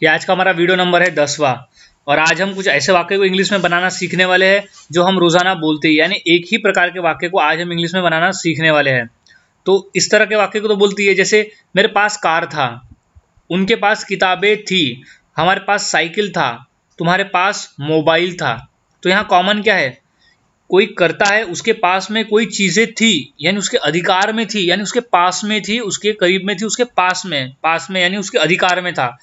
ये आज का हमारा वीडियो नंबर है 10वां। और आज हम कुछ ऐसे वाक्य को इंग्लिश में बनाना सीखने वाले हैं जो हम रोजाना बोलते हैं, यानी एक ही प्रकार के वाक्य को आज हम इंग्लिश में बनाना सीखने वाले हैं। तो इस तरह के वाक्य को तो बोलती है, जैसे मेरे पास कार था, उनके पास किताबें थी, हमारे पास साइकिल था, तुम्हारे पास मोबाइल था। तो यहाँ कॉमन क्या है? कोई करता है, उसके पास में कोई चीजें थी यानी उसके अधिकार में थी, यानी उसके पास में थी, उसके करीब में थी, उसके पास में यानी उसके अधिकार में था।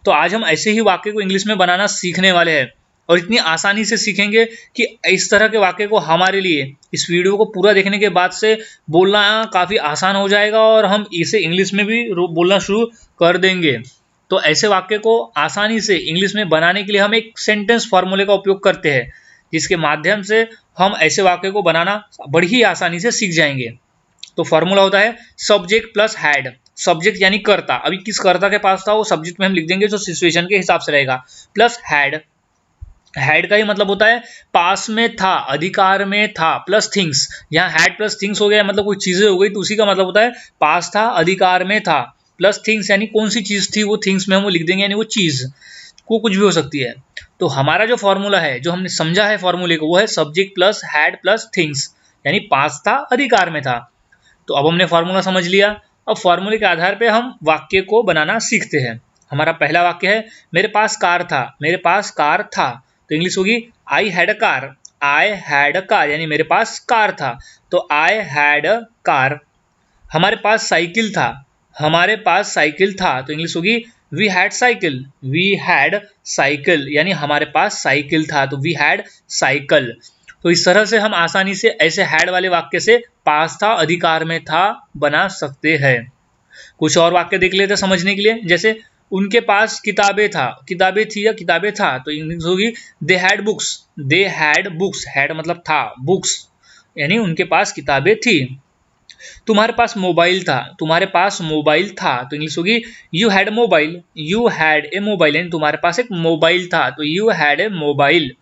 तो आज हम ऐसे ही वाक्य को इंग्लिश में बनाना सीखने वाले हैं और इतनी आसानी से सीखेंगे कि इस तरह के वाक्य को हमारे लिए इस वीडियो को पूरा देखने के बाद से बोलना काफ़ी आसान हो जाएगा और हम इसे इंग्लिश में भी बोलना शुरू कर देंगे। तो ऐसे वाक्य को आसानी से इंग्लिश में बनाने के लिए हम एक सेंटेंस फॉर्मूले का उपयोग करते हैं, जिसके माध्यम से हम ऐसे वाक्य को बनाना बड़ी ही आसानी से सीख जाएंगे। तो फॉर्मूला होता है सब्जेक्ट प्लस हैड। सब्जेक्ट यानी कर्ता, अभी किस कर्ता के पास था वो सब्जेक्ट में हम लिख देंगे जो सिचुएशन के हिसाब से रहेगा, प्लस हैड। हैड का ही मतलब होता है पास में था, अधिकार में था, प्लस थिंग्स। यहाँ हैड प्लस थिंग्स हो गया, मतलब कोई चीजें हो गई, तो उसी का मतलब होता है पास था, अधिकार में था, प्लस थिंग्स यानी कौन सी चीज थी, वो थिंग्स में हम वो लिख देंगे, यानी वो चीज को कुछ भी हो सकती है। तो हमारा जो फॉर्मूला है, जो हमने समझा है फॉर्मूले को, वो है subject plus had plus things, यानी पास था, अधिकार में था। तो अब हमने फॉर्मूला समझ लिया। अब फॉर्मूले के आधार पे हम वाक्य को बनाना सीखते हैं। हमारा पहला वाक्य है मेरे पास कार था, मेरे पास कार था। तो इंग्लिश होगी I had a car. I had a car यानी मेरे पास कार था, तो आई हैड अ कार। हमारे पास साइकिल था, हमारे पास साइकिल था। तो इंग्लिश होगी we had cycle. We had cycle यानी हमारे पास साइकिल था, तो वी हैड साइकिल। तो इस तरह से हम आसानी से ऐसे हैड वाले वाक्य से पास था, अधिकार में था बना सकते हैं। कुछ और वाक्य देख लेते हैं समझने के लिए, जैसे उनके पास किताबें था, किताबें थी या किताबें था। तो इंग्लिश होगी they had books. They had books, had मतलब था, बुक्स यानी उनके पास किताबें थी। तुम्हारे पास मोबाइल था, तुम्हारे पास मोबाइल था। तो इंग्लिश होगी you had mobile. You had a mobile यानी तुम्हारे पास एक मोबाइल था, तो यू हैड ए मोबाइल।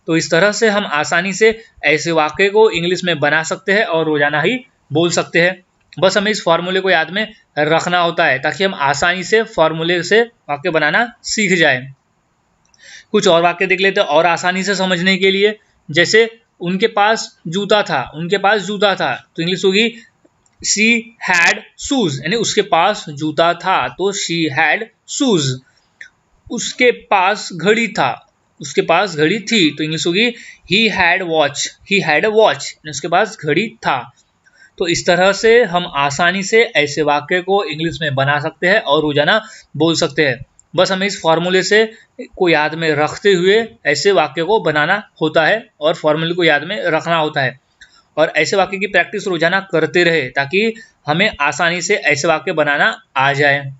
तो इस तरह से हम आसानी से ऐसे वाक्य को इंग्लिश में बना सकते हैं और रोजाना ही बोल सकते हैं। बस हमें इस फॉर्मूले को याद में रखना होता है ताकि हम आसानी से फॉर्मूले से वाक्य बनाना सीख जाए। कुछ और वाक्य देख लेते हैं और आसानी से समझने के लिए, जैसे उनके पास जूता था, उनके पास जूता था। तो इंग्लिश होगी शी हैड शूज यानी उसके पास जूता था, तो शी हैड शूज। उसके पास घड़ी था, उसके पास घड़ी थी। तो इंग्लिश होगी he had watch. He had a watch उसके पास घड़ी था। तो इस तरह से हम आसानी से ऐसे वाक्य को इंग्लिश में बना सकते हैं और रोजाना बोल सकते हैं। बस हमें इस फॉर्मूले से को याद में रखते हुए ऐसे वाक्य को बनाना होता है और फॉर्मूले को याद में रखना होता है और ऐसे वाक्य की प्रैक्टिस रोजाना करते रहे ताकि हमें आसानी से ऐसे वाक्य बनाना आ जाए।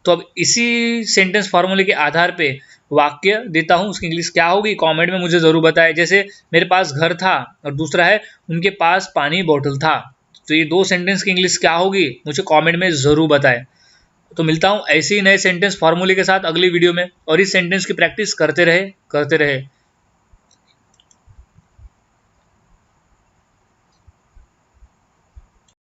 तो अब इसी सेंटेंस फॉर्मूले के आधार पे वाक्य देता हूँ, उसकी इंग्लिश क्या होगी कमेंट में मुझे ज़रूर बताएं। जैसे मेरे पास घर था और दूसरा है उनके पास पानी बोतल था। तो ये दो सेंटेंस की इंग्लिश क्या होगी मुझे कमेंट में ज़रूर बताएं। तो मिलता हूँ ऐसे ही नए सेंटेंस फॉर्मूले के साथ अगली वीडियो में, और इस सेंटेंस की प्रैक्टिस करते रहे।